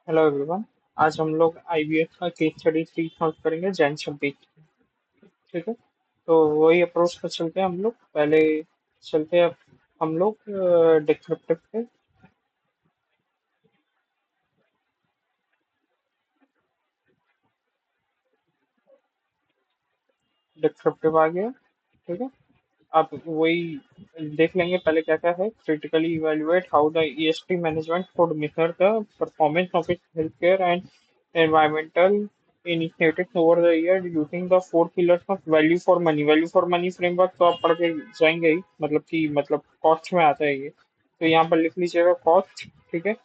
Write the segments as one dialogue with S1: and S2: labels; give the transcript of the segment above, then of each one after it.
S1: Hello everyone. आज हम लोग आईवीएफ का केस स्टडी 3 सॉल्व करेंगे जैनशप बेस। ठीक है, तो वही अप्रोच पर चलते हैं हम लोग। पहले चलते हैं हम लोग डिस्क्रिप्टिव पे। डिस्क्रिप्टिव आ गया। ठीक है, आप वही देख लेंगे पहले क्या क्या है। Critically evaluate how the EST management could measure the performance of its healthcare and environmental initiatives over the year using the four pillars of value for money। Value for money framework तो आप पढ़ के जाएंगे ही, मतलब cost में आता है ये। तो यहाँ पर लिख लीजिएगा कॉस्ट। ठीक है,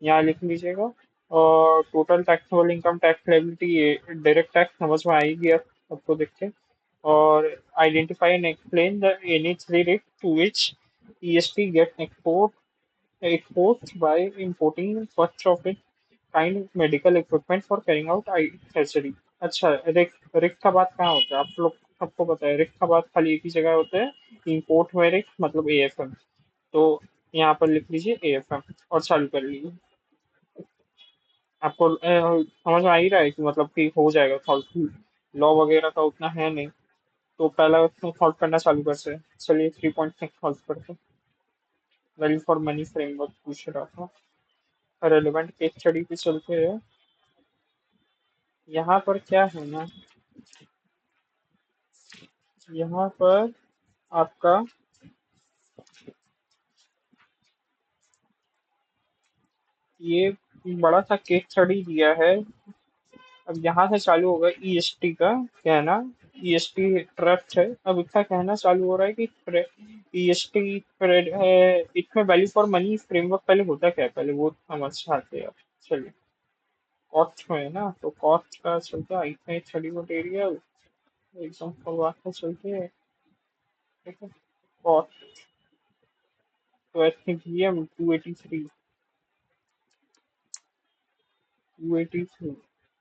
S1: यहाँ लिख लीजिएगा। और total taxable income, tax liability, direct tax समझ में आएगी अब आपको देख के। और identify and explain the any three risk to which EST get exposed by importing first of its kind medical equipment for carrying out eye surgery। अच्छा, risk का बात कहाँ होता है? आप लोग सबको पता है रिस्क का बात खाली एक ही जगह होता है, इंपोर्ट में रिस्क मतलब एएफएम। तो यहाँ पर लिख लीजिए एएफएम और चालू कर लीजिए। आपको समझ में आ ही रहा है कि मतलब कि हो जाएगा सॉल्व। लॉ वगैरह का उतना है नहीं, तो पहला उसको सॉल्व करना चालू करते हैं। चलिए 3.6 सॉल्व करते हैं। वैल्यू फॉर मनी फ्रेमवर्क पूछ रहा था। रेलेवेंट केस स्टडी पे चलते हैं। यहाँ पर क्या है ना, यहाँ पर आपका ये बड़ा सा केस स्टडी दिया है। अब यहाँ से चालू होगा ईएसटी का कहना। ईएसटी ट्रस्ट है। अब इसका कहना चालू हो रहा है कि ईएसटी इसमें वैल्यू फॉर मनी फ्रेमवर्क पहले होता क्या है, पहले वो समझ आते हैं आप। चलिए, कॉस्ट में है ना, तो कॉस्ट का चलता है इसमें स्टडी मटेरियल एकदम करवा के चलते हैं। ठीक है, कॉस्ट तो एसपीएम 283।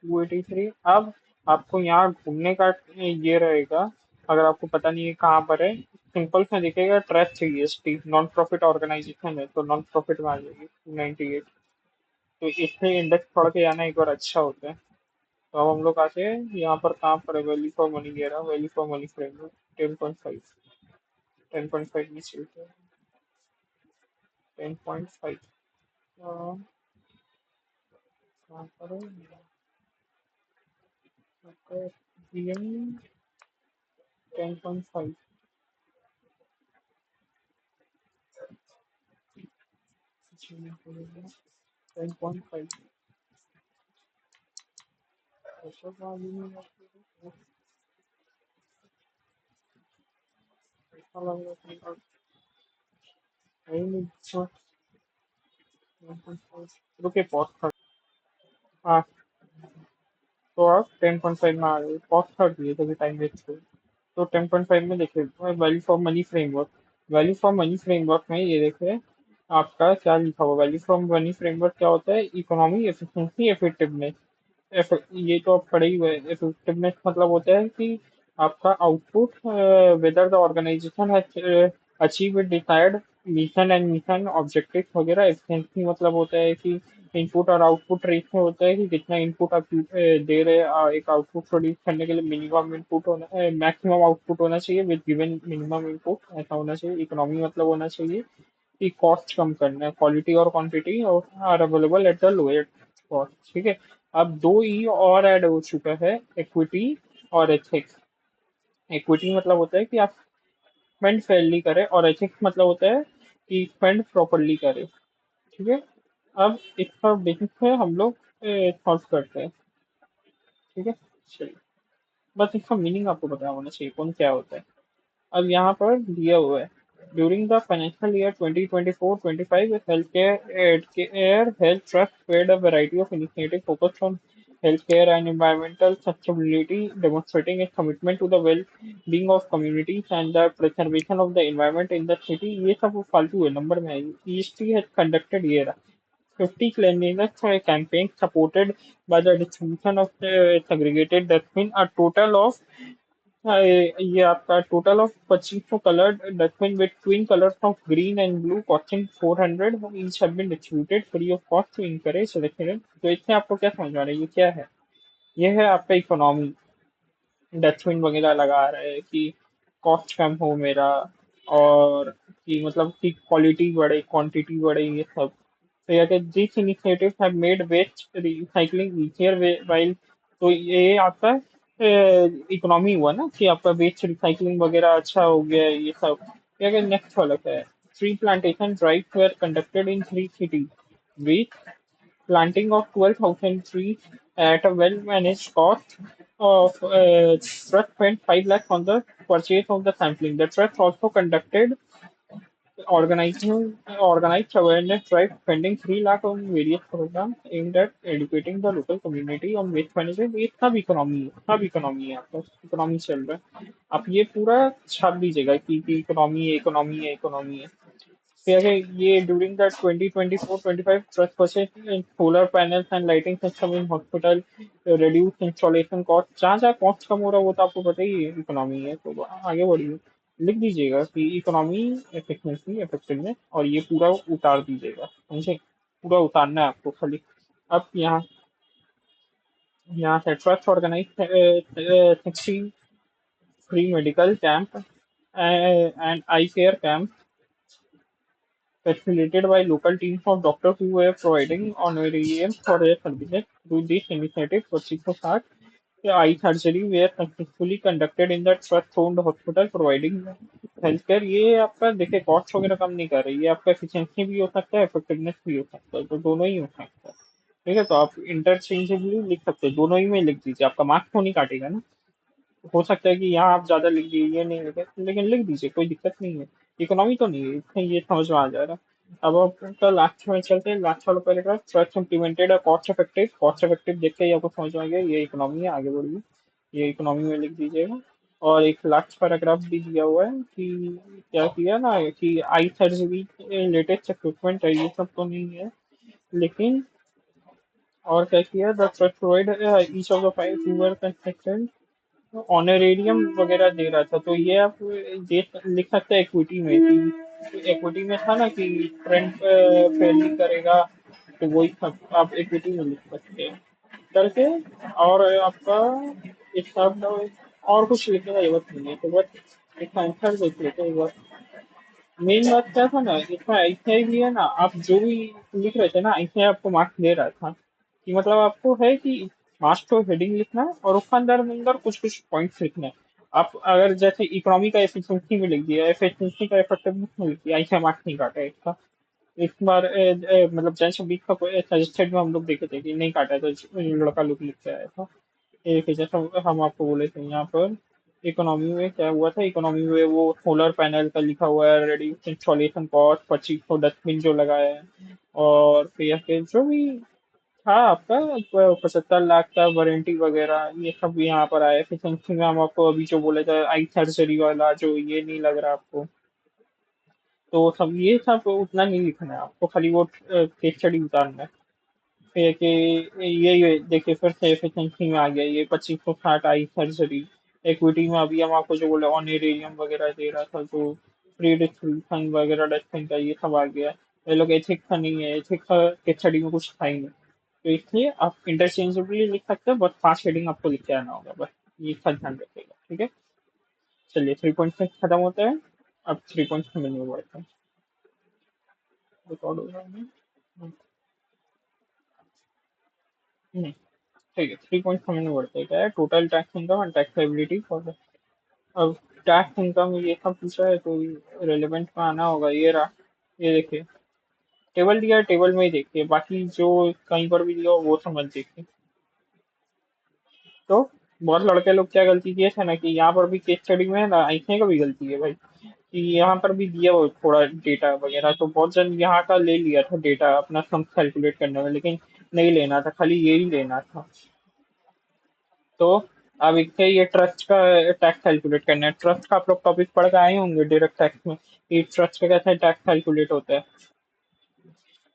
S1: 283। अब आपको यहाँ घूमने का ये रहेगा। अगर आपको पता नहीं है कहाँ पर है, सिंपल से दिखेगा trust GST non profit organisation है, तो नॉन प्रॉफिट में आ जाएगी 298। तो इससे इंडेक्स पढ़ के जाना एक बार अच्छा होता है। तो अब हम लोग आते हैं यहाँ पर, कहाँ पर है वैल्यू फॉर मनी दे रहा, वैल्यू फॉर मनी फ्रेमवर्क 10.5। 10.5 में चलते हैं। 10.5 कहाँ पर है? 10.5। 10.5 ऐसा वाली में ऐसा लग रहा था नहीं नहीं, अच्छा। 10.5 रुके पॉज कर। हाँ, तो आप 10.5 में आ गए, पॉज कर दिए तभी टाइम वेस्ट हो। तो 10.5 में देखिए value for money framework. Value for money framework में ये देखिए आपका क्या लिखा हुआ। वैल्यू फॉर मनी फ्रेमवर्क क्या होता है? Economy, efficiency, effectiveness. ये तो आप पढ़े ही हुए। इफेक्टिवनेस मतलब होता है कि आपका output, whether the organization has achieve desired mission and mission objective वगैरह। एफिशिएंसी मतलब होता है कि इनपुट और आउटपुट रेशियो होता है कि कितना इनपुट आप दे रहे हैं। एक आउटपुट प्रोड्यूस करने के लिए मिनिमम इनपुट होना, मैक्सिमम आउटपुट होना चाहिए विद गिवन मिनिमम इनपुट, ऐसा होना चाहिए। इकोनॉमी मतलब होना चाहिए कि कॉस्ट कम करना है, क्वालिटी और quantity are available at the lowest cost. ठीक है, अब दो ई और ऐड हो चुका है, इक्विटी और एथिक्स। इक्विटी मतलब होता है कि आप स्पेंड फेयरली करें, और एथिक्स मतलब होता है कि स्पेंड प्रॉपरली करें। ठीक है, अब इसका बेसिस है हम लोग सॉल्व करते हैं। ठीक है, चलिए, बस इसका मीनिंग आपको पता होना चाहिए कौन क्या होता है। अब यहाँ पर दिया हुआ है, during the financial year 2024-25 health health trust paid a variety of initiative focused on healthcare and environmental sustainability, demonstrating its commitment to the well-being of communities and the preservation of the environment in the city। ये सब फालतू है, number में आएगी। EST has conducted year 50 cleanliness campaigns supported by the distribution of segregated dustbin, a total of ये आपका total of 25 coloured dustbin with twin colours of green and blue costing 400 each have been distributed free of cost to encourage selection. तो इससे आपको क्या समझ आ रहा है, ये क्या है? ये है आपका इकोनॉमी। डस्टबिन वगैरह लगा रहे हैं कि कॉस्ट कम हो मेरा, और कि मतलब कि क्वालिटी बढ़े, क्वांटिटी बढ़े, ये सब। तो ये कि this initiative have made waste recycling easier while. तो ये आपका इकोनॉमी हुआ ना, कि आपका वेस्ट रिसाइकलिंग वगैरह अच्छा हो गया है, ये सब। ये कि नेक्स्ट वाला क्या है? Tree plantation drive were conducted in 3 cities, planting of 12,000 trees at a well-managed cost of trust spent 5 lakhs on the purchase of the sampling. The trust also conducted organized awareness drive spending 3 lakh on various programs aimed at educating the local community on waste management. ये सब economy है, आपका economy चल रहा है। आप ये पूरा छाप दीजिएगा कि इकोनॉमी है, इकोनॉमी है, इकोनॉमी है। फिर है ये during the 2024-25 trust purchase in solar panels and lighting system in hospital, reduce installation cost। जहाँ जहाँ कॉस्ट कम हो रहा है वो तो आपको पता ही है, इकोनॉमी है। तो आगे बढ़िए, लिख दीजिएगा कि इकोनॉमी, एफिशिएंसी, इफेक्टिवनेस, और ये पूरा उतार दीजिएगा, समझे? पूरा उतारना है आपको खाली। अब यहाँ से trust organise 60 free medical camp and eye care camp facilitated by local teams of doctors who were providing honorariums for their services. Through this initiative, 25 eye surgery were successfully conducted in the trust-owned hospital, providing healthcare। ये आपका देखिए cost वगैरह कम नहीं कर रही, ये आपका efficiency भी हो सकता है, इफेक्टिवनेस भी हो सकता है, तो दोनों ही हो सकता है। ठीक है, तो आप इंटरचेंजेबली लिख सकते हैं, दोनों ही में लिख दीजिए, आपका मार्क्स तो नहीं काटेगा ना। हो सकता है कि यहाँ आप ज्यादा लिख दिए, ये नहीं लिखे, लेकिन लिख दीजिए, कोई दिक्कत नहीं है। इकोनॉमी तो नहीं है इसमें, ये समझ में आ जा रहा है। अब आपका लास्ट में चलते हैं, लास्ट वाला paragraph, trust implemented cost effective देख के ही आपको समझ में आ गया ये इकोनॉमी है, आगे बढ़िए। ये इकोनॉमी में लिख दीजिएगा। और एक लास्ट पैराग्राफ भी दिया हुआ है कि क्या किया ना, कि आई सर्जरी लेटेस्ट इक्विपमेंट है, ये सब तो नहीं है, लेकिन और क्या किया, the trust provide each of the 5 construction honorarium वगैरह दे रहा था। तो ये आप ये लिख सकते हैं इक्विटी में, कि इक्विटी में था ना कि फ्रंट फेयरली करेगा, तो वही सब आप इक्विटी में लिख सकते हैं करके। और आपका एक सब और कुछ लिखने का जरूरत नहीं है, तो बस एक आंसर देख लेते हैं एक बार। मेन बात क्या था ना, इसमें ऐसे भी है ना, आप जो भी लिख रहे थे ना, ऐसे आपको मार्क्स दे रहा था कि मतलब आपको है कि मार्क्स तो हेडिंग लिखना है और उसके अंदर अंदर कुछ कुछ पॉइंट्स लिखना है। आप अगर जैसे इकोनॉमी का एफिशिएंसी में लिख दिया, एफिशिएंसी का इफेक्टिवनेस में लिख दिया, ऐसे मार्क्स नहीं काटा है इसका। इस बार मतलब जैसे बीच का सजेस्टेड में हम लोग देखे थे कि नहीं काटा है, तो लड़का लोग लिख के आया था। एक है, जैसा हम आपको बोले थे यहाँ पर इकोनॉमी में क्या हुआ था, इकोनॉमी में वो सोलर पैनल का लिखा हुआ है, रेड्यूस इंस्टॉलेशन कॉस्ट, 25 डस्टबिन जो लगाया है, और फिर जो भी था आपका 75 लाख का वारंटी वगैरह, ये सब यहाँ पर आया। एफिशिएंसी में हम आपको अभी जो बोले थे, आई सर्जरी वाला जो ये नहीं लग रहा आपको, तो सब ये सब उतना नहीं लिखना है आपको, खाली वो केस स्टडी उतारना है। फिर कि ये देखिए फिर से एफिशिएंसी में आ गया, ये 2560 आई सर्जरी। इक्विटी में अभी हम आपको जो बोले ऑनरेरियम वगैरह दे रहा था, तो फ्री डिस्ट्रीब्यूशन वगैरह डस्टिंग का ये सब आ गया। ये लोग एथिक्स का नहीं है, एथिक्स का केस स्टडी में कुछ था ही नहीं, तो इसलिए आप इंटरचेंजेबली लिख सकते हैं, बस 5 हेडिंग आपको लिख के आना होगा बस। ये सब ध्यान रखिएगा, ठीक है। चलिए 3.6 खत्म होता है, अब 3.7 में बढ़ते हैं। रिकॉर्ड हो रहा है ना? हम्म, हम्म, ठीक है, 3.7 में बढ़ते हैं। क्या है, total tax income and taxability for. अब टैक्स इनकम ये सब पूछा है, तो रेलेवेंट में आना होगा, ये रहा। ये देखिए टेबल दिया है, टेबल में ही देखिए, बाकी जो कहीं पर भी दिया हो वो समझ देखिए। तो बहुत लड़के लोग क्या गलती किए थे ना, कि यहाँ पर भी केस स्टडी में है ना, ऐसे का भी गलती है भाई, कि यहाँ पर भी दिया हो थोड़ा डेटा वगैरह, तो बहुत जन यहाँ का ले लिया था डेटा अपना सम कैलकुलेट करने में, लेकिन नहीं लेना था, खाली यही लेना था। तो अब इससे ये ट्रस्ट का टैक्स कैलकुलेट करना है। ट्रस्ट का आप लोग टॉपिक पढ़ के आए होंगे डायरेक्ट टैक्स में, कि ट्रस्ट का कैसे टैक्स कैलकुलेट होता है।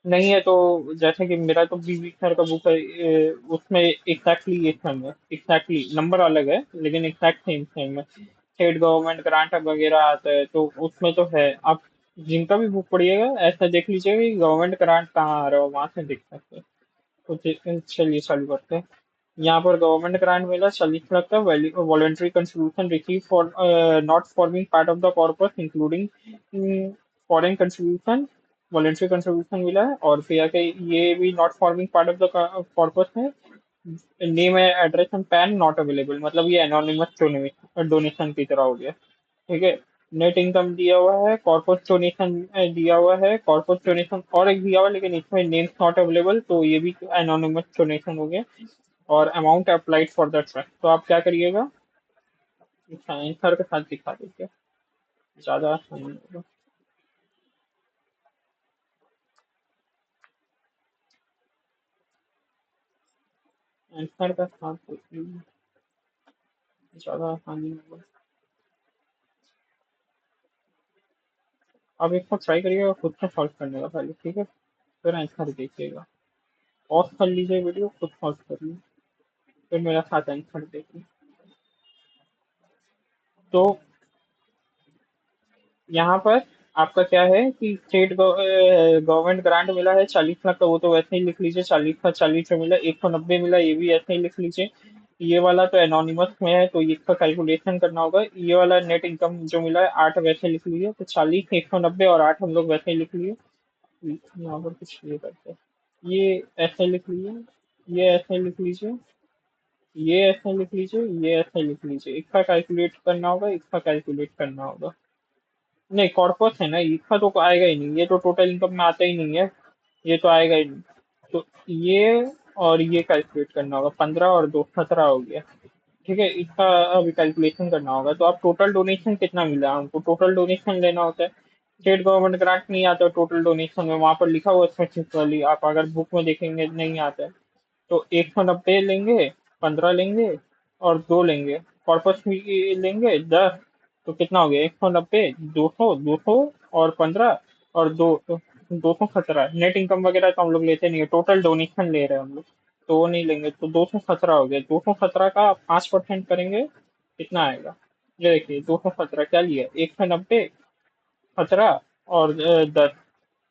S1: नहीं है तो जैसे कि मेरा तो बीबी सर का बुक है, उसमें एग्जैक्टली ये सेम है, एग्जैक्टली नंबर अलग है लेकिन एग्जैक्ट सेम सेम है। स्टेट गवर्नमेंट ग्रांट वगैरह आता है तो उसमें तो है। आप जिनका भी बुक पढ़िएगा ऐसा देख लीजिएगा कि गवर्नमेंट ग्रांट कहाँ आ रहा हो, वहां से देख सकते हैं। तो चलिए चालू करते हैं। यहाँ पर गवर्नमेंट ग्रांट मिला 40 लाख का, voluntary contribution receive for not forming part of the corpus including foreign contribution, voluntary contribution मिला है। और फिर आके ये भी not forming part of the corpus है। नेम है, address and pan not available, मतलब ये एनोनिमस डोनेशन की तरह हो गया। ठीक है। नेट इनकम दिया हुआ है, कॉर्पस डोनेशन दिया हुआ है, कॉर्पस डोनेशन और एक दिया हुआ है लेकिन इसमें नेम्स नॉट अवेलेबल, तो ये भी एनोनिमस डोनेशन हो गया। और amount applied for the trust, तो आप क्या करिएगा, आंसर के साथ दिखा दीजिए, ज्यादा आसान होगा। आंसर का साथ देखिए, ज्यादा आसानी होगा। अब इसको ट्राई करिएगा खुद से सॉल्व करने का पहले, ठीक है, फिर आंसर देखिएगा। पॉज कर लीजिए वीडियो, खुद सॉल्व करिए, फिर मेरा साथ आंसर देखिए। तो यहाँ पर आपका क्या है कि स्टेट गवर्नमेंट ग्रांट मिला है 40 लाख का, वो तो वैसे ही लिख लीजिए, 40 का 40 से मिला, 190 मिला, ये भी ऐसे ही लिख लीजिए। ये वाला तो एनोनिमस में है तो इसका कैलकुलेशन करना होगा। ये वाला नेट इनकम जो मिला है 8 वैसे लिख लीजिए, तो 40, 190 और 8 हम लोग वैसे ही लिख लिए। यहाँ पर कुछ ये करते हैं, ये ऐसे लिख लीजिए, ये ऐसे लिख लीजिए, ये ऐसे लिख लीजिए, ये ऐसे लिख लीजिए। इसका कैलकुलेट करना होगा, इसका कैलकुलेट करना होगा। नहीं, कॉर्पस है ना, इसका तो आएगा ही नहीं, ये तो टोटल इनकम में आता ही नहीं है, ये तो आएगा ही नहीं। तो ये और ये कैलकुलेट करना होगा, 15 और 2 17 हो गया। ठीक है, इसका अभी कैलकुलेशन करना होगा। तो आप टोटल डोनेशन कितना मिला, हमको टोटल डोनेशन लेना होता है। स्टेट गवर्नमेंट ग्रांट नहीं आता टोटल डोनेशन में, वहां पर लिखा हुआ है स्पेसिफिकली, आप अगर बुक में देखेंगे नहीं आता है। तो 190 लेंगे, 15 लेंगे और 2 लेंगे, कॉर्पस भी लेंगे 10। तो कितना हो गया, 190, 200 और 15 और 217। नेट इनकम वगैरह तो हम लोग लेते नहीं है, टोटल डोनेशन ले रहे हैं हम लोग, तो वो नहीं लेंगे। तो 217 हो गया, 217 का 5% करेंगे, कितना आएगा। ये देखिए 217 क्या लिया, 190, 17 और 10,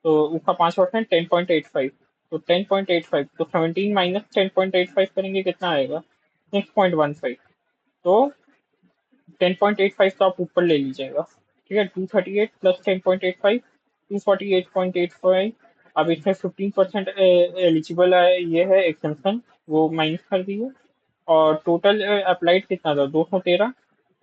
S1: तो उसका 5% 10.85। तो 10.85, तो 17 माइनस 10.85 करेंगे, कितना आएगा, 6.15। तो 10.85 तो आप ऊपर ले लीजिएगा। ठीक है, 238 प्लस 10.85, 248.85। अब इसमें 15% एलिजिबल है, ये है एक्सेम्पशन, वो माइनस कर दीजिए। और टोटल अप्लाइड कितना था, 213।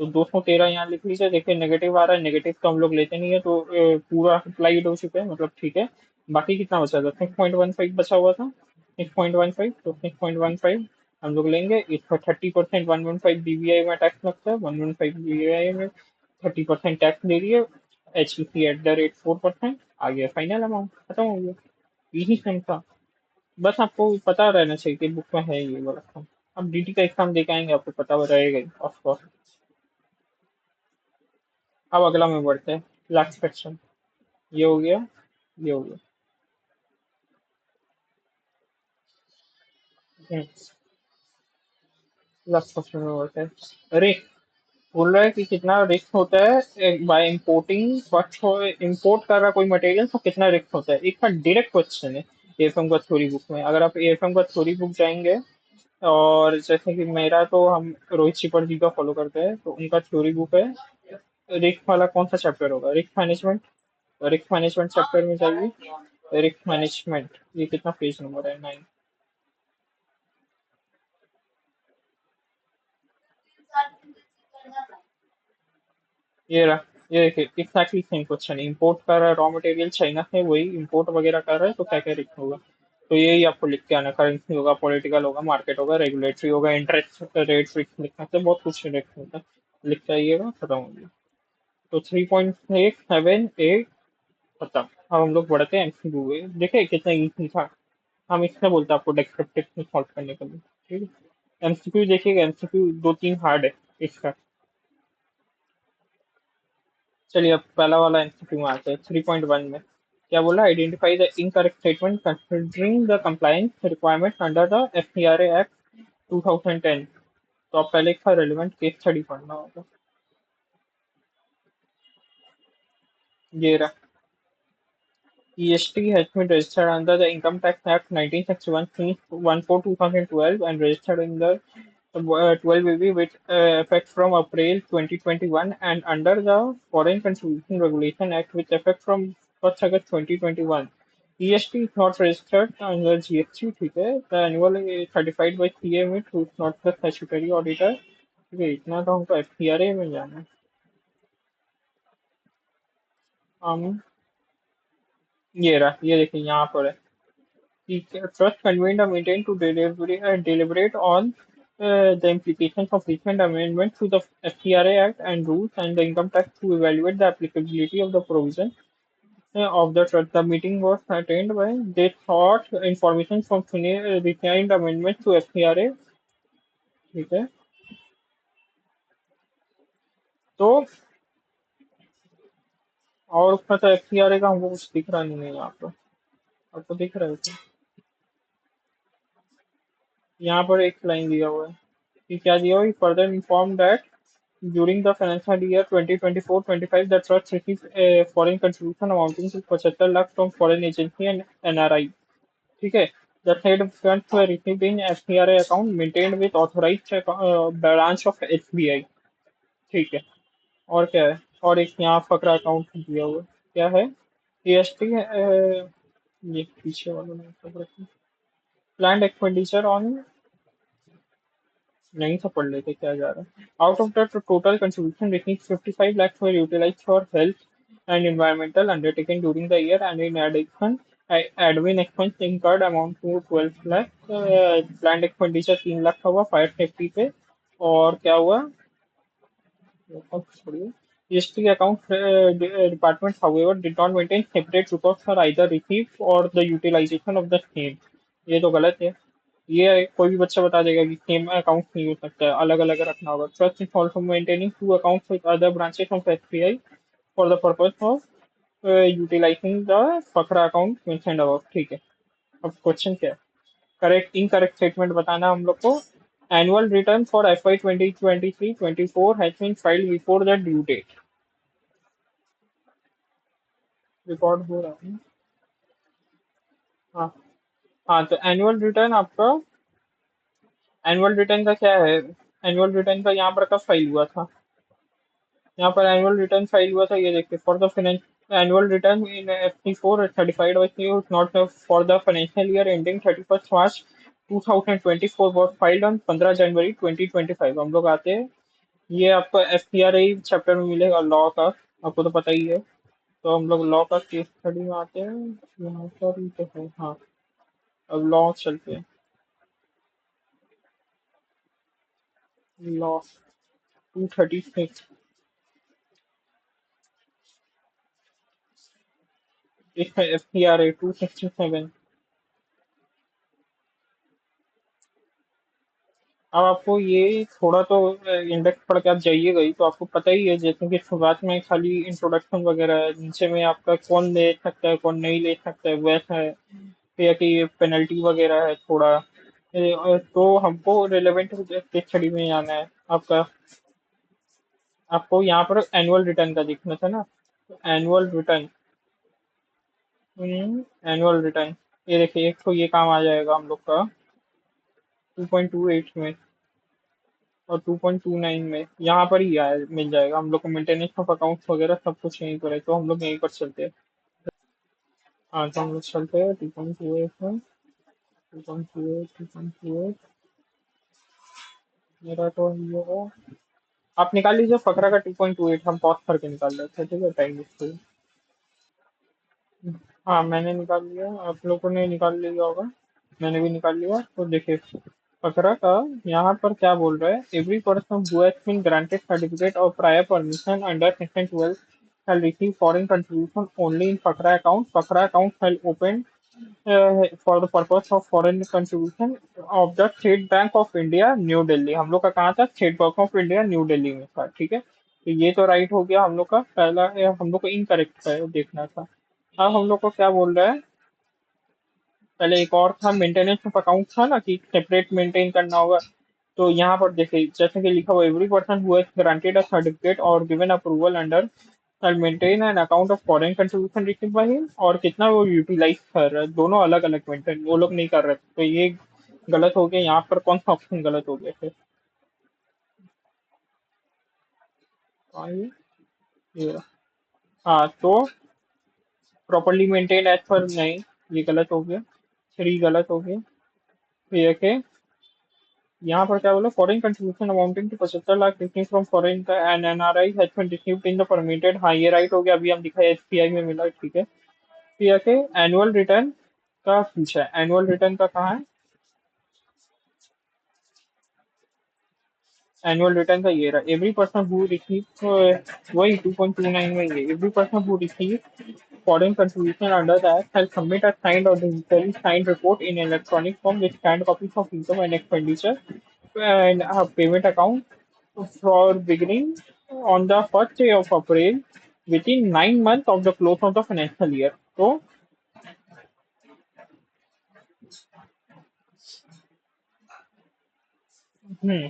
S1: तो 213 यहाँ लिख लीजिए। देखिए नेगेटिव आ रहा है, नेगेटिव तो हम लोग लेते नहीं है, तो पूरा अप्लाइड हो चुका है, मतलब ठीक है। बाकी कितना बचा था, 6.15 बचा हुआ था, 6.15, तो 6.15 हम लोग लेंगे। इसका 30% 115 डीबीआई में टैक्स लगता है, 115 डीबीआई में 30% टैक्स दे दिए। HPC @ 4%, आ गया फाइनल अमाउंट, खत्म हो गया। यही सेम था, बस आपको पता रहना चाहिए कि बुक में है ये वाला काम। अब डीटी का एग्जाम दे के आएंगे, आपको पता रहेगा ऑफ कोर्स। अब अगला में बढ़ते हैं, लास्ट क्वेश्चन। ये हो गया, ये हो गया, लास्ट क्वेश्चन में बढ़ते हैं। रिस्क बोल रहा है कि कितना रिस्क होता है बाय इम्पोर्टिंग, इम्पोर्ट कर रहा कोई मटेरियल, तो कितना रिस्क होता है, इसका डायरेक्ट क्वेश्चन है एएफएम का थ्योरी बुक में। अगर आप एएफएम का थ्योरी बुक जाएंगे, और जैसे कि मेरा तो हम रोहित शिपर जी का फॉलो करते हैं, तो उनका थ्योरी बुक है। रिस्क वाला कौन सा चैप्टर होगा, risk management. Risk management chapter में जाइए, रिस्क मैनेजमेंट, ये कितना पेज नंबर है, 9। ये रहा, ये देखिए एग्जैक्टली सेम क्वेश्चन है, इंपोर्ट कर रहा है रॉ मटेरियल चाइना से, वही इंपोर्ट वगैरह कर रहा है, तो क्या क्या रिस्क होगा। तो यही आपको लिख के आना, करेंसी होगा, पॉलिटिकल होगा, मार्केट होगा, रेगुलेटरी होगा, इंटरेस्ट रेट रिस्क लिखना से बहुत कुछ रिस्क होता है। लिख के आइएगा, खत्म हो गया। तो 3.678 खत्म। अब हम लोग बढ़ते हैं एमसीक्यू में, देखिए कितना इजी था। हम इसमें बोलते हैं आपको डिस्क्रिप्टिव में सॉल्व करने के लिए, ठीक है। एमसीक्यू देखिएगा, एमसीक्यू 2 3 हार्ड है इसका। चलिए अब पहला वाला एमसीक्यू में आते हैं, 3.1 में। क्या बोला, identify the incorrect statement considering the compliance requirement under the FCRA act 2010। तो आप पहले इसका रेलिवेंट केस स्टडी पढ़ना होगा। ये रहा, EST has been registered under the Income Tax Act 1961 since 1/4/2012 and registered in the 12BB with effect from April 2021 and under the Foreign Contribution Regulation Act with effect from 1st August 2021. EST is not registered under GST, ठीक है? The annual is certified by CMIT, who is not the statutory auditor. ठीक है, इतना तो हमको FCRA में जाना है। हम ये रहा, ये देखिए यहाँ पर है। The trust convened a meeting to deliberate on the implications of recent amendments to the FCRA Act and rules and the income tax to evaluate the applicability of the provision of the trust. The meeting was attended by they sought information from recent amendments to FCRA. ठीक है, तो और उसका तो FCRA का हमको कुछ दिख रहा नहीं है यहाँ पर। आपको दिख रहा है क्या? यहाँ पर एक लाइन दिया हुआ है कि क्या दिया हुआ है, further inform that during the financial year 2024-25, the trust received a foreign contribution amounting to 75 lakh from foreign agency and NRI. ठीक है, the said funds were received in FCRA account maintained with authorized branch of SBI. ठीक है, और क्या है, और एक यहाँ फकरा अकाउंट दिया हुआ है। क्या है, EST ये पीछे वालों ने प्लान एक्सपेंडिचर ऑन, नहीं से पढ़ लेते क्या जा रहा है। Out of the total contribution receive 55 lakh were utilized for health and environmental undertaken during the year and in addition admin expense incurred amount to 12 lakh. Plan expenditure 3 lakh का हुआ फायर सेफ्टी पे। और क्या हुआ, छोड़िए, EST account department however did not maintain separate records for either receipt or the utilization of the same। ये तो गलत है। ये कोई भी बच्चा बता देगा कि सेम अकाउंट नहीं हो सकता है, अलग अलग रखना होगा। Trust is also maintaining two accounts with other branches of SBI for the purpose of utilising the FCRA account mentioned above. ठीक है, अब क्वेश्चन क्या है, करेक्ट इनकरेक्ट स्टेटमेंट बताना हम लोग को। Annual return for FY 2023-24 has been filed before the due date. Record हो रहा है। हाँ, हाँ, तो एनुअल रिटर्न का क्या है, एनुअल रिटर्न का यहाँ पर कब फाइल हुआ था, यहाँ पर एनुअल रिटर्न फाइल हुआ था, ये देखिए, for the finance annual return in FT4 certified by CO not for the financial year ending 31 March 2024 was filed on 15 जनवरी 2025। हम लोग आते हैं, ये आपको FCRA चैप्टर में मिलेगा लॉ का, आपको तो पता ही है। तो हम लोग लॉ का केस स्टडी में आते हैं, यहाँ पर ही तो है, हाँ। अब लॉ चलते हैं, लॉ 236, इसमें FCRA 267। अब आपको ये थोड़ा तो इंडेक्स पढ़ के आप जाइएगा ही, तो आपको पता ही है, जैसे कि शुरुआत में खाली इंट्रोडक्शन वगैरह है, नीचे में आपका कौन ले सकता है कौन नहीं ले सकता है वैसा है, फिर कि ये पेनल्टी वगैरह है थोड़ा। तो हमको रिलेवेंट केस स्टडी में आना है आपका। आपको यहाँ पर एनुअल रिटर्न का देखना था ना, एनुअल रिटर्न, एनुअल रिटर्न, ये देखिए, एक तो ये काम आ जाएगा हम लोग का 2.28 में और 2.29 में, यहाँ पर ही मिल जाएगा हम लोग को, मेंटेनेंस ऑफ अकाउंट्स वगैरह सब कुछ यहीं पर है, तो हम लोग यहीं पर चलते हैं। हाँ, तो हम लोग चलते हैं 2.28 में, 2.28, 2.28, मेरा तो ये होगा। आप निकाल लीजिए फकरा का 2.28, हम पॉज करके निकाल लेते हैं, ठीक है, टाइम वेस्ट हुई। हाँ, मैंने निकाल लिया, आप लोगों ने निकाल लिया होगा, मैंने भी निकाल लिया। तो देखिए, फकरा का यहाँ पर क्या बोल रहा है, every person who has been granted certificate of prior permission under section 12 shall receive foreign contribution only in FCRA account. FCRA account shall open for the purpose of foreign contribution of the state bank of India new Delhi. हम लोग का कहाँ था, state bank of India new Delhi में था। ठीक है, तो ये तो राइट हो गया हम लोग का पहला, हम लोग को इनकरेक्ट देखना था। अब हम लोग को क्या बोल रहा है, पहले एक और था मेंटेनेंस ऑफ अकाउंट था ना कि सेपरेट मेंटेन करना होगा। तो यहाँ पर देखिए जैसे कि लिखा हुआ every person who has granted a certificate or given approval under shall maintain an account of foreign contribution received by him, और कितना वो यूटिलाइज कर रहा है, दोनों अलग अलग मेंटेन वो लोग नहीं कर रहे, तो ये गलत हो गया। यहाँ पर कौन सा ऑप्शन गलत हो गया फिर? हाँ, ये रहा। हाँ तो प्रॉपरली मेंटेन एज पर नहीं, ये गलत हो गया, थ्री गलत हो गया। फिर देखे यहाँ पर क्या बोला, foreign contribution amounting to 75 lakh receive from foreign का N N R I has been received in the permitted, हाँ ये राइट हो गया, अभी हम दिखा एसपीआई में मिला, ठीक है। फिर देखे एनुअल रिटर्न का पूछा है, एनुअल रिटर्न का कहाँ है, एनुअल रिटर्न का ये रहा, एवरी पर्सन हु रिसीव, वही 2.29 में ये every person who receive foreign contribution under the act shall submit a signed or digitally signed report in electronic form with scanned copies of income and expenditure and a payment account for beginning on the first day of April within 9 months of the close of the financial year. तो हम्म,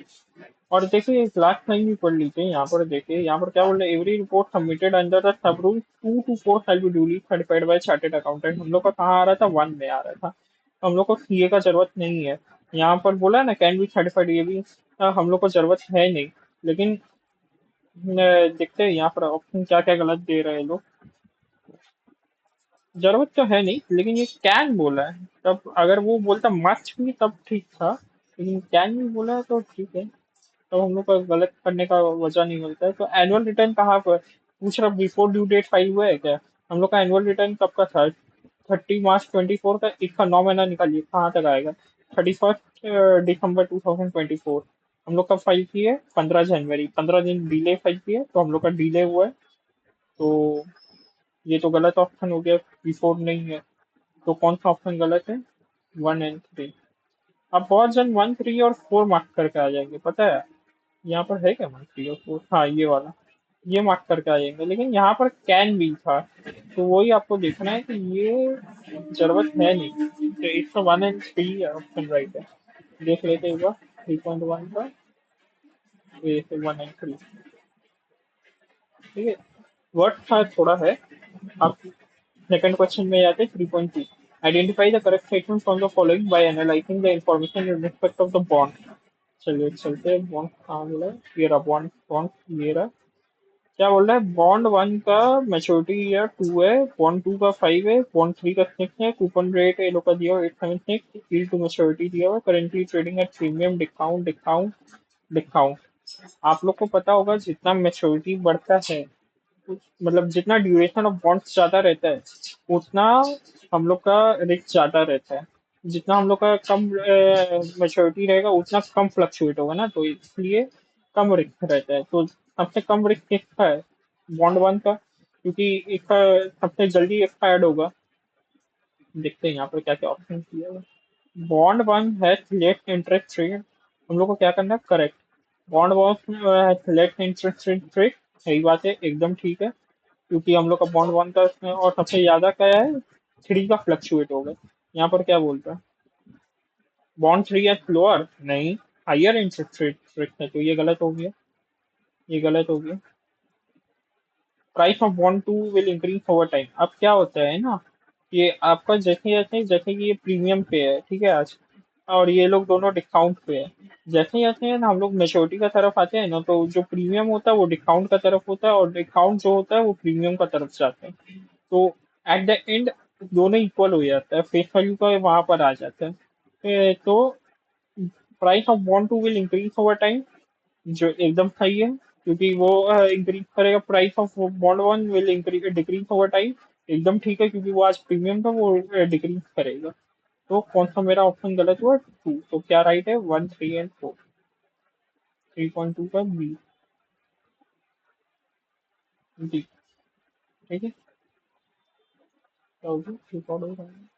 S1: और देखिए एक last line भी पढ़ लीजिए, यहाँ पर देखिए यहाँ पर क्या बोल रहे हैं, every report submitted under the sub rule 2 to 4 shall be duly certified by chartered accountant. हम लोग का कहाँ आ रहा था, वन में आ रहा था, तो हम लोग को सीए का जरूरत नहीं है। यहाँ पर बोला है ना कैन बी सर्टिफाइड, ये भी हम लोग को जरूरत है नहीं, लेकिन देखते हैं यहाँ पर ऑप्शन क्या क्या गलत दे रहे हैं लोग। जरूरत तो है नहीं, लेकिन ये कैन बोला है, तब अगर वो बोलता मस्ट भी तब ठीक था, लेकिन कैन भी बोला है तो ठीक है। तो हम लोग का गलत करने का वजह नहीं मिलता है। तो एनुअल रिटर्न कहाँ पर पूछ रहा, बिफोर ड्यू डेट फाइल हुआ है क्या? हम लोग का एनुअल रिटर्न कब का था, 30 मार्च 24 का, इसका 9 महीना निकालिए कहाँ तक आएगा, 31 दिसंबर 2024। हम लोग कब फाइल किए, 15 जनवरी, 15 दिन डिले फाइल किए, तो हम लोग का डिले हुआ है। तो ये तो गलत ऑप्शन हो गया, बिफोर नहीं है, तो कौन सा ऑप्शन गलत है, 1 एंड 3। अब बहुत जन 1, 3 और 4 मार्क करके आ जाएंगे, पता है यहाँ पर है क्या 1, 3 और 4, हाँ ये वाला, ये मार्क करके आ जाएंगे, लेकिन यहाँ पर कैन भी था, तो वही आपको देखना है कि ये जरूरत है नहीं, तो इसका 1 एंड 3 ऑप्शन राइट है। देख लेते हैं एक बार 3.1 का, ये 1 एंड 3, ठीक है। वर्ड था थोड़ा है। आप सेकंड क्वेश्चन में जाते 3.2, identify the correct statement from the following bye analysing the information in respect of the bond. चलिए चलते हैं, बॉन्ड कहाँ मिला है? ये रहा बॉन्ड, बॉन्ड ये रहा। क्या बोल रहा है, बॉन्ड वन का मेच्योरिटी ईयर 2 है, बॉन्ड टू का 5 है, बॉन्ड थ्री का 6 है, कूपन रेट ये लोग का दिया हुआ 876, यील्ड टू मेच्योरिटी दिया हुआ, currently trading at premium discount discount discount. आप लोग को पता होगा जितना मेच्योरिटी बढ़ता है, मतलब जितना ड्यूरेशन ऑफ बॉन्ड्स ज्यादा रहता है, उतना हम लोग का रिस्क ज्यादा रहता है। जितना हम लोग का कम मेच्योरिटी रहेगा उतना कम फ्लक्चुएट होगा ना, तो इसलिए कम रिस्क रहता है। तो सबसे कम रिस्क किसका है, बॉन्ड वन का, क्योंकि इसका सबसे जल्दी एक्सपायर्ड होगा। देखते हैं यहाँ पर क्या क्या ऑप्शन दिया हुआ है। बॉन्ड वन है लेट इंटरेस्ट रेट, हम लोग को क्या करना है, करेक्ट। बॉन्ड वन है लेट इंटरेस्ट रेट, सही बात है, एकदम ठीक है, क्योंकि हम लोग का बॉन्ड वन का और सबसे ज्यादा क्या है, थ्री का फ्लक्चुएट होगा। यहाँ पर क्या बोलता है, बॉन्ड थ्री एज लोअर नहीं, हायर इंटरेस्ट रेट है, तो ये गलत हो गया, ये गलत हो गया। Price of bond two will increase over time. अब क्या होता है ना, ये आपका जैसे जैसे जैसे कि ये प्रीमियम पे है, ठीक है आज, और ये लोग दोनों डिस्काउंट पे है, जैसे जैसे है ना हम लोग मेच्योरिटी का तरफ आते हैं ना, तो जो प्रीमियम होता है वो डिस्काउंट का तरफ होता है, और डिस्काउंट जो होता है वो प्रीमियम का तरफ जाते हैं। तो एट द एंड दोनों इक्वल हो जाता है, फेस वैल्यू का वहां पर आ जाता है। तो price of bond two will increase over time, जो एकदम सही है, क्योंकि वो इंक्रीज करेगा, price of bond one will increase decrease over time, एकदम ठीक है, क्योंकि वो आज प्रीमियम था वो डिक्रीज करेगा। तो कौन सा मेरा ऑप्शन गलत हुआ, टू, तो क्या राइट है, 1, 3 एंड 4, 3.2 का बी, जी, ठीक है। क्या होगी, रिकॉर्ड हो रहा है,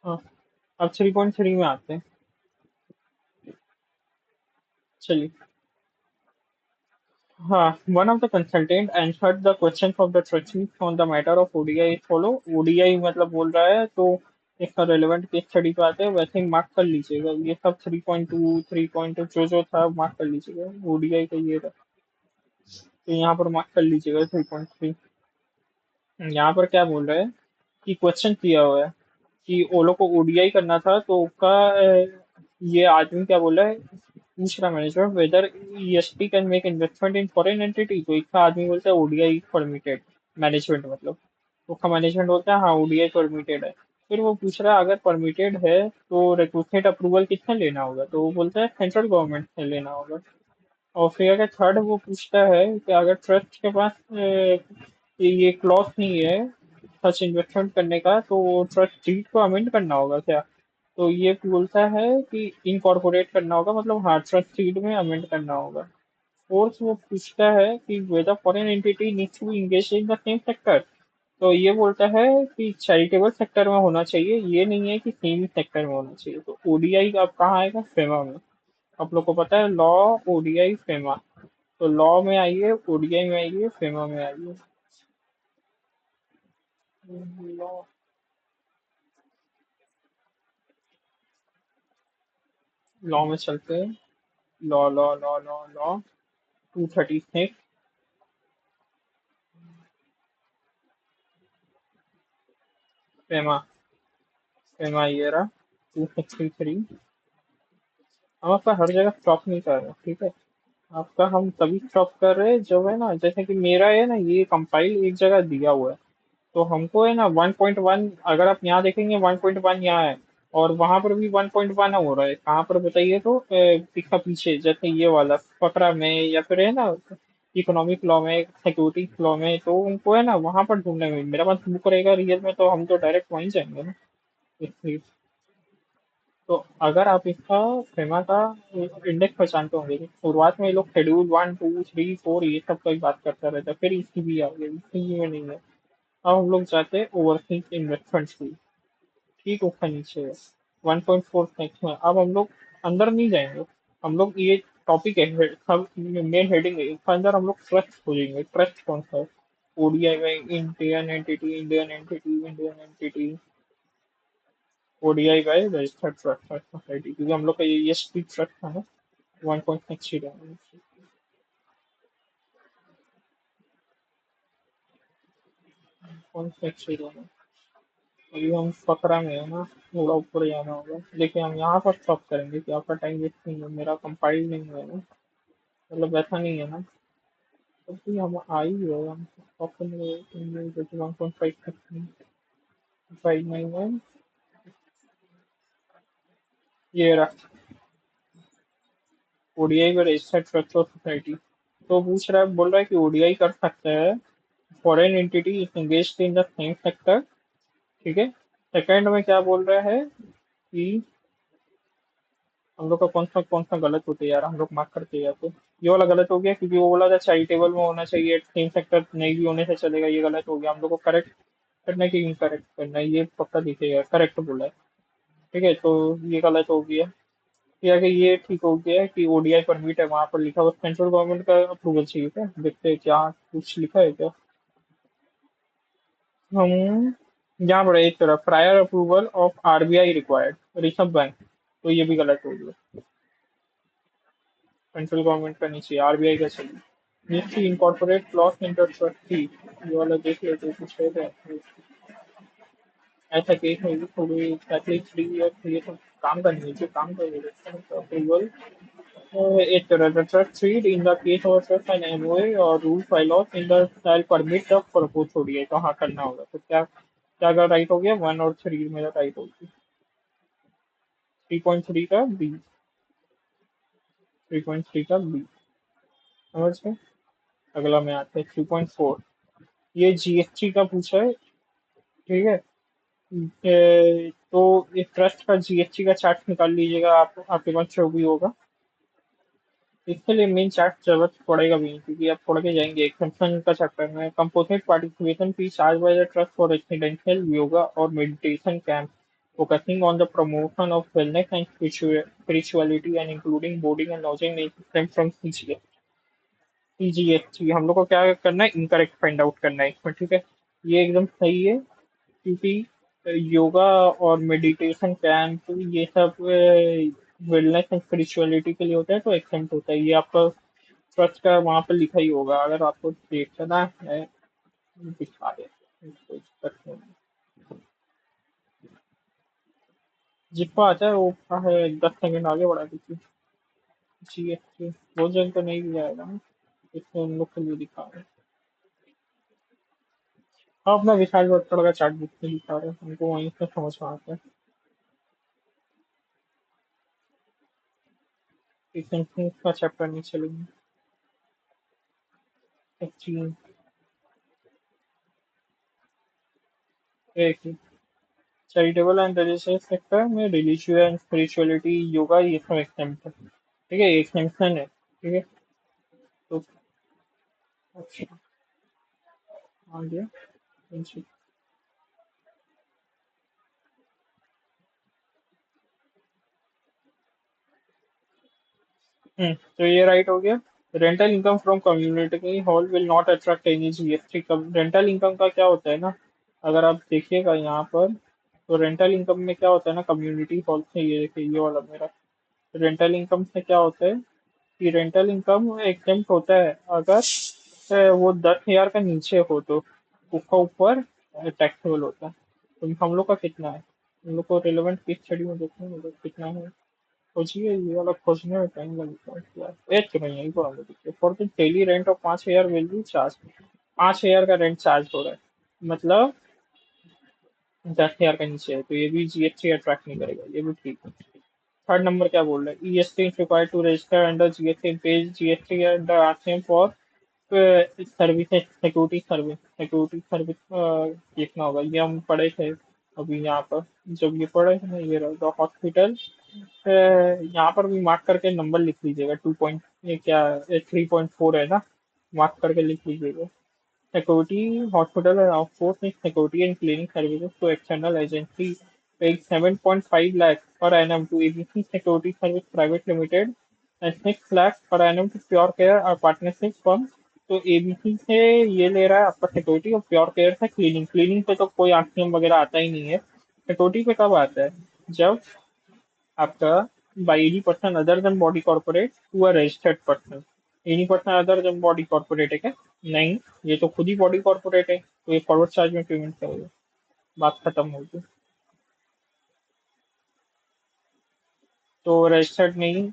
S1: हाँ। अब 3.3 में आते हैं, चलिए। हाँ, one of the consultant answered the questions of the trustees on the matter of ODI is follow. ODI मतलब बोल रहा है तो इसका रेलेवेंट केस स्टडी पे आते हैं, वैसे ही मार्क कर लीजिएगा। ये सब 3.2 3.2 जो जो था मार्क कर लीजिएगा। ओडीआई का ये रहा, तो यहाँ पर मार्क कर लीजिएगा 3.3। यहाँ पर क्या बोल रहा है कि क्वेश्चन किया हुआ है कि ओलो को ओडीआई करना था, तो उसका ये आदमी क्या बोल रहा है, पूछ रहा manager whether ESP can make investment in foreign entity, तो इसका आदमी बोलता है ओडीआई परमिटेड। मैनेजमेंट मतलब उसका मैनेजमेंट बोलता है हाँ ओडीआई परमिटेड है। फिर वो पूछ रहा है अगर परमिटेड है तो रिक्वेस्टेड अप्रूवल किसने लेना होगा, तो वो बोलता है सेंट्रल गवर्नमेंट से लेना होगा। और फिर अगर थर्ड वो पूछता है कि अगर ट्रस्ट के पास ये क्लॉज नहीं है सच इन्वेस्टमेंट करने का, तो ट्रस्ट डीड को अमेंड करना होगा क्या, तो ये बोलता है कि इनकॉर्पोरेट करना होगा, मतलब हाँ ट्रस्ट डीड में अमेंड करना होगा। फोर्थ वो पूछता है कि whether foreign entity needs to engage in the same sector, तो ये बोलता है कि चैरिटेबल सेक्टर में होना चाहिए, ये नहीं है कि सेम सेक्टर में होना चाहिए। तो ओडीआई अब कहाँ आएगा, फेमा में। आप लोग को पता है लॉ, ओडीआई, फेमा। तो लॉ में आइए, ओडीआई में आइए, फेमा में आइए। लॉ, लॉ में चलते हैं। Law law law law law 236, FEMA. FEMA ये रहा 263। हम आपका हर जगह स्टॉप नहीं कर रहे, ठीक है। आपका हम तभी स्टॉप कर रहे हैं जब है ना, जैसे कि मेरा है ना ये कंपाइल एक जगह दिया हुआ है, तो हमको है ना 1.1, अगर आप यहाँ देखेंगे 1.1 यहाँ है, और वहां पर भी 1.1 हो रहा है। कहाँ पर बताइए तो इसका पीछे जैसे ये वाला फकरा में, या फिर है ना इकोनॉमिक लॉ में, सिक्योरिटी लॉ में, तो उनको है ना वहां पर ढूंढने में मेरा पास बुक रहेगा रियल में, तो हम तो डायरेक्ट वहीं जाएंगे ना, इसलिए। तो अगर आप इसका फेमा का इंडेक्स पहचानते होंगे, तो शुरुआत में ये लोग शेड्यूल 1 2 3 4 ये सब का ही बात करता रहता है, फिर इसकी भी आ गई, इसकी में नहीं है। अब हम लोग जाते हैं ओवरसीज इन्वेस्टमेंट की, ठीक ऊपर नीचे है 1.4 नेक्स्ट में। अब हम लोग अंदर नहीं जाएंगे, हम लोग ये टॉपिक है सब मेन हेडिंग है, इसके अंदर हम लोग ट्रस्ट खोजेंगे। ट्रस्ट कौन सा है, ओडीआई में Indian entity, Indian entity, Indian entity, ODI by registered trust society, क्योंकि हम लोग का ये स्ट्रीट ट्रस्ट था ना 1.6 1.6। अभी हम फकरा में है ना, थोड़ा ऊपर जाना होगा। देखिए हम यहाँ पर स्टॉप करेंगे कि आपका टाइम वेस्ट नहीं है, मेरा कंपाइल नहीं हुआ है ना, मतलब ऐसा नहीं है ना। तो भी हम आ ही गए, हम स्टॉप करने 1.5 ये रहा ओडीआई में रजिस्टर्ड ट्रस्ट सोसाइटी। तो पूछ रहा है, बोल रहा है कि ओडीआई कर सकते हैं foreign entity is engaged in the same sector, ठीक है। सेकंड में क्या बोल रहा है कि हम लोग का कौन सा गलत होते यार, हम लोग मार्क करते जाते। ये वाला गलत हो गया, क्योंकि वो बोला था चैरिटेबल में होना चाहिए, सेम सेक्टर नहीं भी होने से चलेगा, ये गलत हो गया। हम लोग को करेक्ट करना है कि इनकरेक्ट करना है, ये पक्का दिखेगा, करेक्ट बोला है, ठीक है। तो ये गलत हो गया। फिर आगे ये ठीक हो गया कि ओडीआई परमिट है, वहां पर लिखा हुआ सेंट्रल गवर्नमेंट का अप्रूवल चाहिए क्या, देखते हैं क्या कुछ लिखा है क्या। हम यहाँ पर एक तरफ prior approval of RBI required, reserve bank, तो ये भी गलत हो गया। सेंट्रल गवर्नमेंट का नहीं चाहिए, आरबीआई का चाहिए। Need to incorporate clause in the trustee, ये वाला देख लेते हैं कुछ है क्या। ऐसा केस में भी थोड़ी एटलीस्ट 3 इयर्स ये सब काम करनी है, जो काम कर अप्रूवल एक तरह का trust seed in the case of trust and MOA or rule file of in the style permit of propose छोड़िए, तो हाँ करना होगा। तो क्या क्या का राइट हो गया, 1 और 3 मेरा राइट हो गया। 3.3 का बी, 3.3 का बी, समझ गए। अगला में आते हैं 3.4। ये जीएसटी का पूछा है, ठीक है। तो इस ट्रस्ट का जीएसटी का चार्ट निकाल लीजिएगा, आप आपके पास जो भी होगा। इसके लिए मेन चार्ट जरूरत पड़ेगा भी नहीं, क्योंकि आप पढ़ के जाएंगे। एग्जाम्पशन का चैप्टर में composite participation fee charge by the trust for residential yoga और meditation camp focusing on the promotion of wellness and spirituality and including boarding and lodging from CGS. GST हम लोग को क्या करना है, इनकरेक्ट फाइंड आउट करना है इसमें, ठीक है। ये एकदम सही है, क्योंकि योगा और मेडिटेशन कैंप ये सब वेलनेस एंड स्पिरिचुअलिटी के लिए होता है, तो एक्सेंट होता है ये आपका ट्रस्ट का, वहां पर लिखा ही होगा, अगर आपको देखना है दिखा दे, कोई दिक्कत नहीं है। जितना आता है वो क्या है, 10 सेकंड आगे बढ़ा दीजिए। जीएसटी वो जन तो नहीं भी जाएगा ना, इसमें उन लोग के लिए दिखा रहे हैं। हाँ, अपना विशाल भट्टड़ का चार्ट बुक में दिखा रहे हैं, हमको वहीं से समझ में आता है। इसेंशियल्स का चैप्टर नहीं चलेंगे। एक्चुअली एक चैरिटेबल एंड रिलीजियस सेक्टर में रिलीजियस एंड स्पिरिचुअलिटी योगा ये सब एग्जाम्पल है, ठीक है, एग्जाम्पल है, ठीक है। तो अच्छा, आ गया। जी। तो ये राइट हो गया। Rental income from community hall will not attract any GST. Rental income का क्या होता है ना, अगर आप देखिएगा यहाँ पर, तो रेंटल इनकम में क्या होता है ना, कम्युनिटी हॉल से, ये देखिए ये वाला मेरा रेंटल इनकम से क्या होता है कि रेंटल इनकम एग्जेम्प्ट होता है अगर वो 10,000 का नीचे हो, तो उसका ऊपर टैक्सेबल होता है। तो हम लोग का कितना है, हम लोग को रिलेवेंट केस स्टडी में देखने में कितना है। खोजिए, ये वाला खोजने में टाइम लगता है यार, एक तो नहीं यही पर हमें देखिए, for the daily rent of 5,000 will be charge. 5,000 का रेंट चार्ज हो रहा है, मतलब 10,000 का नीचे है, तो ये भी जीएसटी अट्रैक्ट नहीं करेगा, ये भी ठीक है। थर्ड नंबर क्या बोल रहा है, EST is required to register under GST, page GST under RCM for services, security service, security service देखना होगा, ये हम पढ़े थे अभी यहाँ पर, जब ये पढ़े थे ना, ये रहा हॉस्पिटल, यहाँ पर भी मार्क करके नंबर लिख लीजिएगा, 2 पॉइंट, ये क्या 3.4 है ना, मार्क करके लिख लीजिएगा। Security Hospital and outsourcing security and cleaning services to external agency paid 7.5 lakhs per annum to ABC Security Service Private Limited and 6 lakhs per annum to Pure Care और partnership firm। तो ABC से ये ले रहा है आपका security, और pure care से क्लीनिंग। क्लीनिंग पे तो कोई आरसीएम वगैरह आता ही नहीं है। सिक्योरिटी पे कब आता है, जब आपका by any person other than body corporate to a registered person। Any person other than body corporate है क्या, नहीं, ये तो खुद ही बॉडी कॉर्पोरेट है, तो ये फॉरवर्ड चार्ज में पेमेंट करेगा, बात खत्म होगी। तो रजिस्टर्ड नहीं,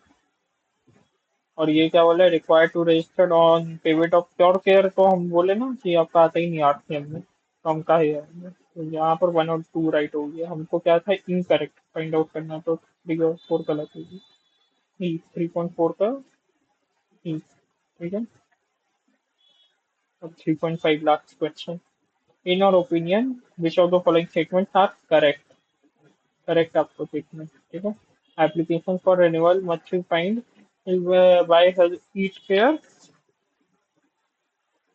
S1: और ये क्या बोला, required to registered on payment of pure care, तो हम बोले ना कि आपका आता ही नहीं आरसीएम में, तो हम का है, तो यहाँ पर 1 और 2 राइट हो गया, हमको क्या था, इनकरेक्ट फाइंड आउट करना, तो 3 और 4 गलत होगी। 3.4 का ई, ठीक है। अब 3.5 lakh question, in our opinion which of the following statements are correct, correct आपको स्टेटमेंट, ठीक है। Application for renewal must be find by each pair,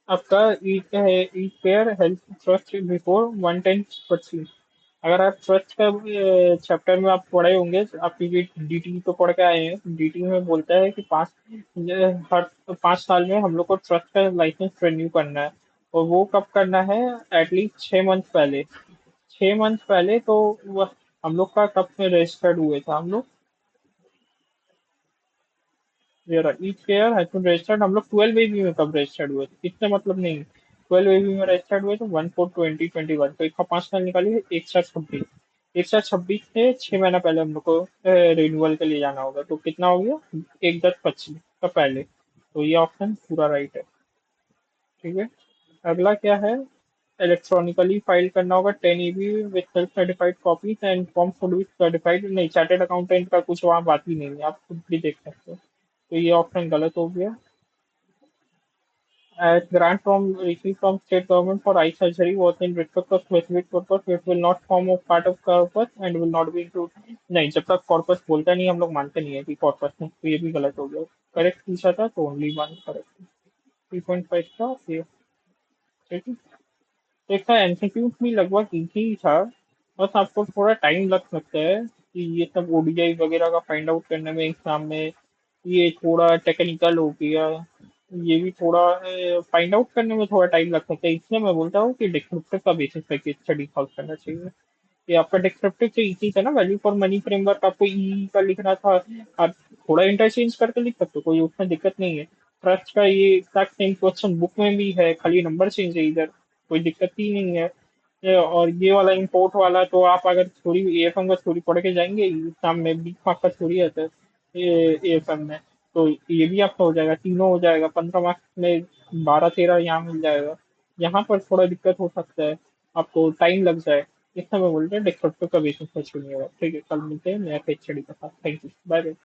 S1: आपका each pair health trust before 110%। अगर आप ट्रस्ट का चैप्टर में आप पढ़े होंगे, आपकी डीटी तो पढ़ के आए हैं, डीटी में बोलता है कि हर 5 साल में हम लोग को ट्रस्ट का लाइसेंस रिन्यू करना है, और वो कब करना है, एटलीस्ट 6 मंथ पहले। 6 मंथ पहले, तो हम लोग का कब में रजिस्टर्ड हुए थे हम लोग, each payer has been registered, हम लोग 12 AB में कब रजिस्टर्ड हुए थे, इससे मतलब नहीं, 12 AB में रजिस्टर्ड हुए तो 1/4/2021, तो इसका 5 साल निकालिए, 1/7/26, 1/7/26 से 6 महीना पहले हम लोग को रिन्यूअल के लिए जाना होगा, तो कितना हो गया, 1/10/25 का पहले, तो ये ऑप्शन पूरा राइट है, ठीक है। अगला क्या है, इलेक्ट्रॉनिकली फाइल करना होगा 10 AB with self certified copies and form should be certified, नहीं, चार्टेड अकाउंटेंट का कुछ वहाँ बात ही नहीं है, आप खुद भी देख सकते हो, तो ये ऑप्शन गलत हो गया। As grant from received from state government for eye surgery was in respect of specific purpose, it will not form a part of corpus and will not be included। नहीं, जब तक कॉर्पस बोलता नहीं हम लोग मानते नहीं है कि कॉर्पस है, तो ये भी गलत हो गया। करेक्ट पूछा था तो ओनली वन करेक्ट। 3.5 का ये, ठीक है। तो इसका एमसीक्यू भी लगभग इजी ही था, बस आपको थोड़ा टाइम लग सकता है कि ये सब ओडीआई वगैरह का फाइंड आउट करने में एग्जाम में, ये थोड़ा टेक्निकल हो गया, ये भी थोड़ा फाइंड आउट करने में थोड़ा टाइम लग सकता है, इसलिए मैं बोलता हूँ कि डिस्क्रिप्टिव का बेसिस पैकेज स्टडी सॉल्व करना चाहिए। ये आपका डिस्क्रिप्टिव से इजी था ना, वैल्यू फॉर मनी फ्रेमवर्क आपको ई का लिखना था, आप थोड़ा इंटरचेंज करके लिख सकते हो, कोई उसमें दिक्कत नहीं है। ट्रस्ट का ये एग्जैक्ट सेम क्वेश्चन बुक में भी है, खाली नंबर चेंज है इधर, कोई दिक्कत ही नहीं है। और ये वाला इंपोर्ट वाला तो आप अगर थोड़ी एएफएम का थोड़ी पढ़ के जाएंगे एग्जाम में, 20 मार्क्स का थोड़ी आता है ये एएफएम में, तो ये भी आपका हो जाएगा, तीनों हो जाएगा 15 मार्क्स में, 12-13 यहाँ मिल जाएगा। यहाँ पर थोड़ा दिक्कत हो सकता है, आपको टाइम लग जाए, इस समय बोलते हैं डिस्क्रिप्टिव का बेसिस पर चुनिएगा। ठीक है, कल मिलते हैं नया केस स्टडी के साथ। Thank you, bye bye.